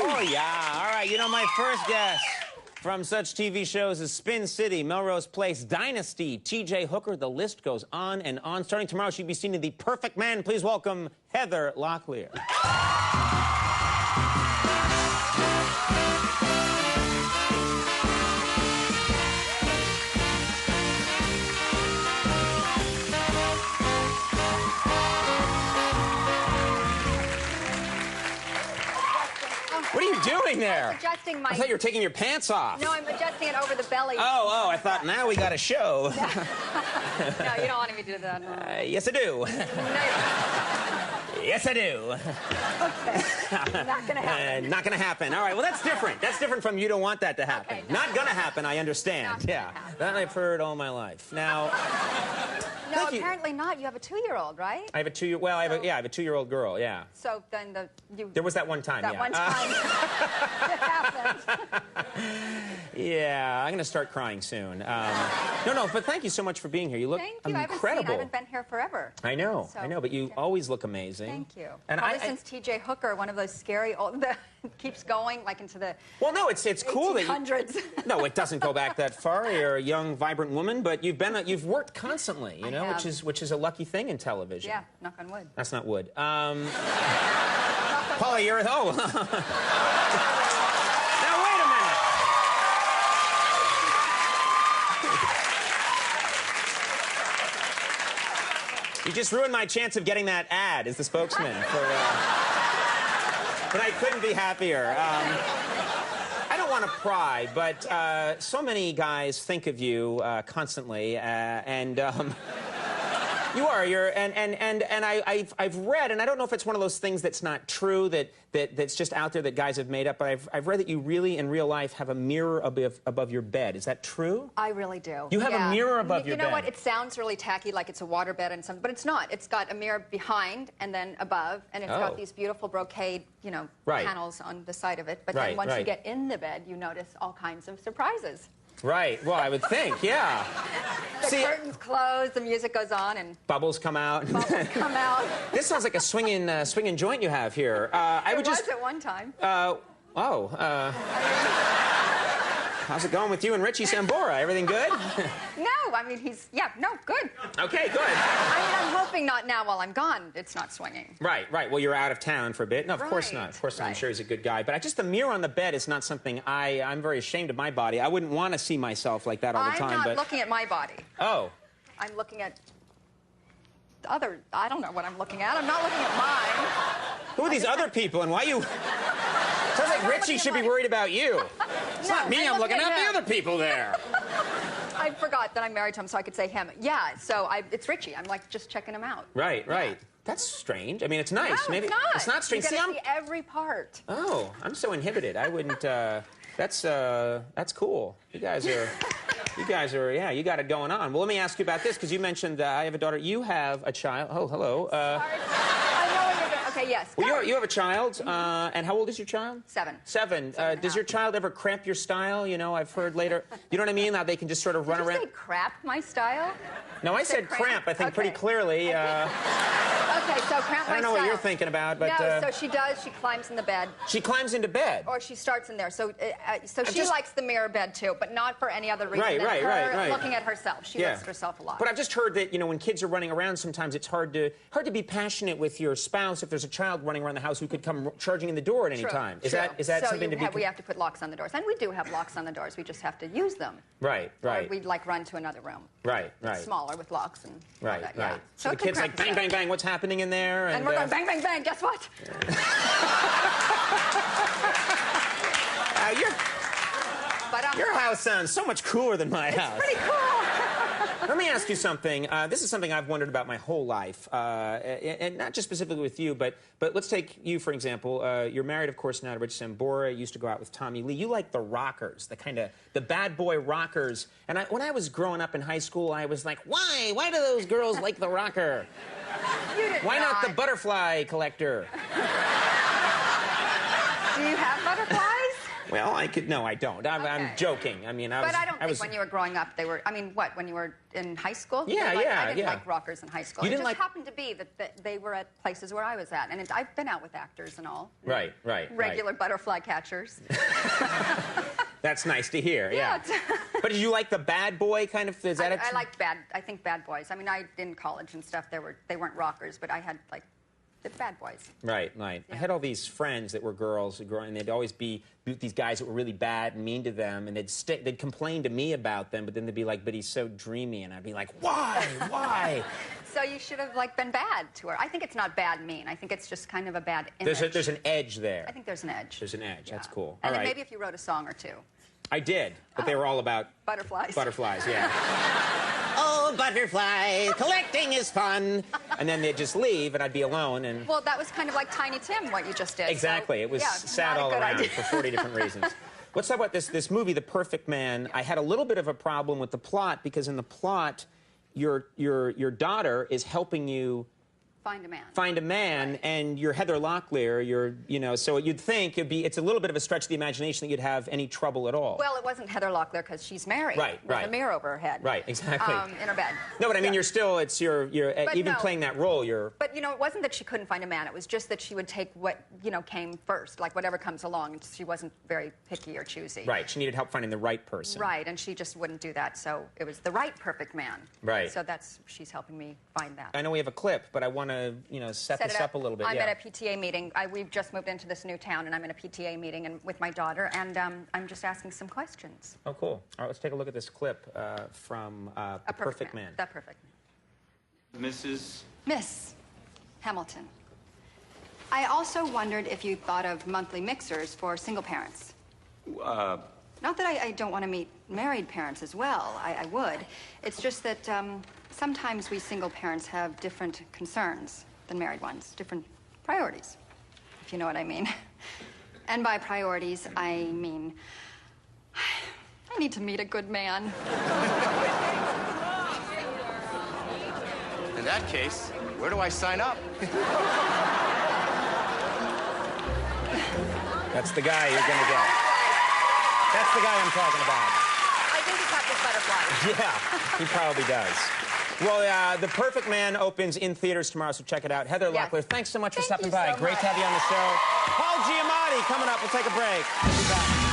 Oh, yeah. All right, you know, my first guest from such TV shows as Spin City, Melrose Place, Dynasty, T.J. Hooker, the list goes on and on. Starting tomorrow, she'll be seen in The Perfect Man. Please welcome Heather Locklear. What are you doing there? I'm adjusting my... I thought you were taking your pants off. No, I'm adjusting it over the belly. Oh, I thought now we got a show. No, you don't want me to do that. Yes, I do. Yes, I do. Okay. Not gonna happen. Not gonna happen. All right, well, that's different. That's different from you don't want that to happen. Okay, not gonna happen, I understand. Not yeah, happen. that I've heard all my life. Now... No, apparently not. You have a 2-year-old, right? I have a 2-year... Well, I have a 2-year-old girl, yeah. So then There was that one time, that one time it happened. Yeah, I'm going to start crying soon. No, but thank you so much for being here. You look incredible. I haven't been here forever. I know, but you always look amazing. Thank you. And probably since T.J. Hooker, one of those scary old... that keeps going, like, into the... Well, no, it's cool that you... No, it doesn't go back that far. You're a young, vibrant woman, but you've worked constantly, you know, which is a lucky thing in television. Yeah, knock on wood. That's not wood. Polyurethane. Oh. Now, wait a minute. You just ruined my chance of getting that ad as the spokesman for... But I couldn't be happier. I don't want to pry, but so many guys think of you constantly, and you are. I've read, and I don't know if it's one of those things that's not true, that's just out there that guys have made up, but I've read that you really, in real life, have a mirror above your bed. Is that true? I really do. You have a mirror above your bed. You know what? It sounds really tacky, like it's a waterbed and something, but it's not. It's got a mirror behind and then above, and it's got these beautiful brocade, you know, panels on the side of it. But then once you get in the bed, you notice all kinds of surprises. Right. Well, I would think, yeah. The curtains close, the music goes on, and bubbles come out. Bubbles come out. This sounds like a swinging joint you have here. It was at one time. How's it going with you and Richie Sambora? Everything good? No, I mean, good. Okay, good. I mean, I'm hoping not now while I'm gone. It's not swinging. Right. Well, you're out of town for a bit. No, of course not. Of course not. I'm sure he's a good guy. But just the mirror on the bed is not something I'm very ashamed of my body. I wouldn't want to see myself like that all the time. I'm not looking at my body. Oh. I'm looking at I don't know what I'm looking at. I'm not looking at mine. Who are these other people, and why you... Sounds like Richie should be worried about you. It's not me. I'm looking at the other people there. I forgot that I'm married to him, so I could say him. Yeah, so it's Richie. I'm, like, just checking him out. Right. That's strange. I mean, it's nice. No, Maybe it's not strange. You gotta see every part. Oh, I'm so inhibited. I wouldn't... That's cool. You guys are, yeah, you got it going on. Well, let me ask you about this, because you mentioned I have a daughter. You have a child. Oh, hello. Sorry. I know what you're doing. Okay, yes. Well, you have a child, and how old is your child? 7. 7. Does your child ever cramp your style? You know, I've heard later. You know what I mean? How they can just sort of run around. Did you say crap my style? No, I said cramp. I think pretty clearly. Okay, so cramp my style. I don't know what you're thinking about, but... No, so she does. She climbs in the bed. She climbs into bed? Or she starts in there. So she likes the mirror bed, too, but not for any other reason right. looking at herself. She looks at herself a lot. But I've just heard that, you know, when kids are running around, sometimes it's hard to be passionate with your spouse if there's a child running around the house who could come charging in the door at any time. Is that something to be... we have to put locks on the doors. And we do have locks on the doors. We just have to use them. Right. Or we'd, like, run to another room. Right. Smaller with locks and all that, right. So the kid's like, bang, bang, bang, what's happening in there? And we're going, bang, bang, bang, guess what? Your house sounds so much cooler than my house. It's pretty cool. Let me ask you something. This is something I've wondered about my whole life, and not just specifically with you, but let's take you, for example. You're married, of course, now to Rich Sambora. You used to go out with Tommy Lee. You like the rockers, the bad boy rockers. And when I was growing up in high school, I was like, why? Why do those girls like the rocker? Why not the butterfly collector? Do you have butterflies? Well, I could. No, I don't. I'm joking. I mean, But I don't think when you were growing up, they were. I mean, what? When you were in high school? Yeah, I didn't like rockers in high school. It just happened to be that they were at places where I was at, and I've been out with actors and all. Right. Regular butterfly catchers. That's nice to hear. Yeah. But did you like the bad boy kind of? Is that I liked I think bad boys. I mean, in college and stuff, they weren't rockers, but I had like. The bad boys. Right. Yeah. I had all these friends that were girls, and they'd always be these guys that were really bad and mean to them, and they'd complain to me about them, but then they'd be like, but he's so dreamy, and I'd be like, why? So you should have been bad to her. I think it's not bad mean. I think it's just kind of a bad image. There's an edge there. I think there's an edge. There's an edge. Yeah. That's cool. And then maybe if you wrote a song or two. I did, but they were all about... Butterflies. Butterflies, yeah. Oh, butterflies, collecting is fun. And then they'd just leave, and I'd be alone. And well, that was kind of like Tiny Tim, what you just did. Exactly. So, it was sad all around idea. for 40 different reasons. Let's talk about this movie, The Perfect Man. I had a little bit of a problem with the plot, because in the plot, your daughter is helping you... Find a man, right. And you're Heather Locklear. So you'd think it's a little bit of a stretch of the imagination that you'd have any trouble at all. Well, it wasn't Heather Locklear because she's married. With a mirror over her head. Right, exactly. In her bed. No, but I mean, you're still, even playing that role, But, it wasn't that she couldn't find a man. It was just that she would take what, came first, like whatever comes along. She wasn't very picky or choosy. Right, she needed help finding the right person. Right, and she just wouldn't do that, so it was the right perfect man. Right. So she's helping me find that. I know we have a clip, but I want to, set this up a little bit. I'm at a PTA meeting. We've just moved into this new town, and I'm in a PTA meeting with my daughter, and I'm just asking some questions. Oh, cool. All right, let's take a look at this clip from The Perfect Man. The Perfect Man. Miss Hamilton. I also wondered if you thought of monthly mixers for single parents. Not that I don't want to meet married parents as well. I would. It's just that sometimes we single parents have different concerns than married ones, different priorities, if you know what I mean. And by priorities, I mean, I need to meet a good man. In that case, where do I sign up? That's the guy you're gonna get. That's the guy I'm talking about. I think he's got this butterfly. Yeah, he probably does. Well, The Perfect Man opens in theaters tomorrow, so check it out. Heather Locklear, thanks so much for stopping by. So Great to have you on the show. Paul Giamatti coming up. We'll take a break. We'll be back.